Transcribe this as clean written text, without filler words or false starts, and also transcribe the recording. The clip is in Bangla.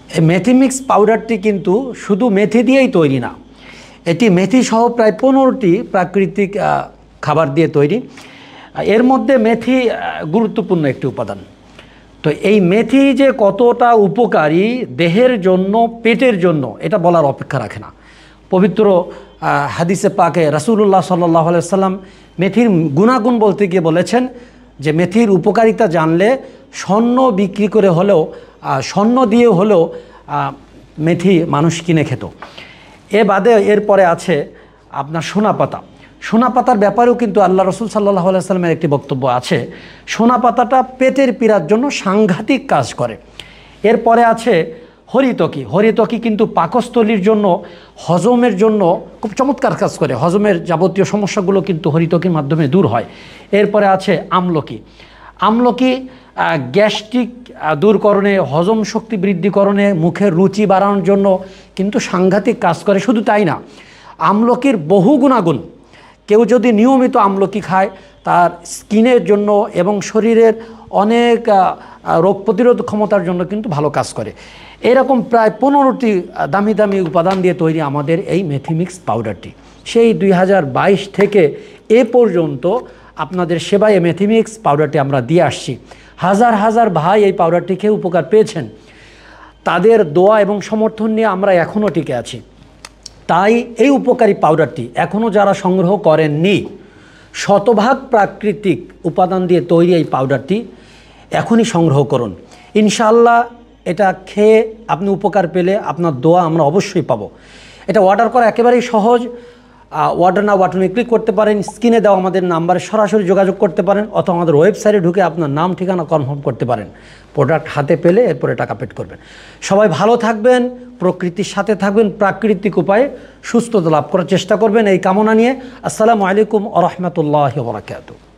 এই মেথি মিক্স পাউডারটি কিন্তু শুধু মেথি দিয়েই তৈরি না, এটি মেথি সহ প্রায় 15টি প্রাকৃতিক খাবার দিয়ে তৈরি। এর মধ্যে মেথি গুরুত্বপূর্ণ একটি উপাদান। তো এই মেথি যে কতটা উপকারী দেহের জন্য, পেটের জন্য, এটা বলার অপেক্ষা রাখে না। পবিত্র হাদিসে পাকে রাসূলুল্লাহ সাল্লাল্লাহু আলাইহি ওয়াসাল্লাম মেথির গুণাগুণ বলতে গিয়ে বলেছেন যে মেথির উপকারিতা জানলে স্বর্ণ বিক্রি করে হলেও, স্বর্ণ দিয়ে হলেও মেথি মানুষ কিনে খেত। এ বাদে এরপরে আছে আপনার সোনা পাতা। সোনা পাতার ব্যাপারেও কিন্তু আল্লাহ রসুল সাল্লাল্লাহু আলাইহি ওয়াসাল্লামের একটি বক্তব্য আছে। সোনা পাতাটা পেটের পীড়ার জন্য সাংঘাতিক কাজ করে। এরপরে আছে হরিতকি। হরিতকি কিন্তু পাকস্থলীর জন্য, হজমের জন্য খুব চমৎকার কাজ করে। হজমের যাবতীয় সমস্যাগুলো কিন্তু হরিতকির মাধ্যমে দূর হয়। এরপরে আছে আমলকি। আমলকি গ্যাস্ট্রিক দূরকরণে, হজম শক্তি বৃদ্ধিকরণে, মুখের রুচি বাড়ানোর জন্য কিন্তু সাংঘাতিক কাজ করে। শুধু তাই না, আমলকির বহু গুণাগুণ। কেউ যদি নিয়মিত আমলকি খায় তার স্কিনের জন্য এবং শরীরের অনেক রোগ প্রতিরোধ ক্ষমতার জন্য কিন্তু ভালো কাজ করে। এরকম প্রায় 15টি দামি দামি উপাদান দিয়ে তৈরি আমাদের এই মেথি মিক্স পাউডারটি। সেই 2022 থেকে এ পর্যন্ত আপনাদের সেবায় মেথি মিক্স পাউডারটি আমরা দিয়ে আসছি। হাজার হাজার ভাই এই পাউডারটি খেয়ে উপকার পেয়েছেন। তাদের দোয়া এবং সমর্থন নিয়ে আমরা এখনও টিকে আছি। তাই এই উপকারী পাউডারটি এখনও যারা সংগ্রহ করেননি, শতভাগ প্রাকৃতিক উপাদান দিয়ে তৈরি এই পাউডারটি এখনই সংগ্রহ করুন। ইনশাআল্লাহ এটা খেয়ে আপনি উপকার পেলে আপনার দোয়া আমরা অবশ্যই পাবো। এটা অর্ডার করা একেবারেই সহজ। অর্ডার নাও বাটনে ক্লিক করতে পারেন, স্ক্রিনে দেওয়া আমাদের নাম্বারে সরাসরি যোগাযোগ করতে পারেন, অথবা আমাদের ওয়েবসাইটে ঢুকে আপনার নাম ঠিকানা কনফার্ম করতে পারেন। প্রোডাক্ট হাতে পেলে এরপরে টাকা পেড করবেন। সবাই ভালো থাকবেন, প্রকৃতির সাথে থাকবেন, প্রাকৃতিক উপায়ে সুস্থতা লাভ করার চেষ্টা করবেন, এই কামনা নিয়ে আসসালামু আলাইকুম ওয়া রাহমাতুল্লাহি ওয়া বারাকাতুহু।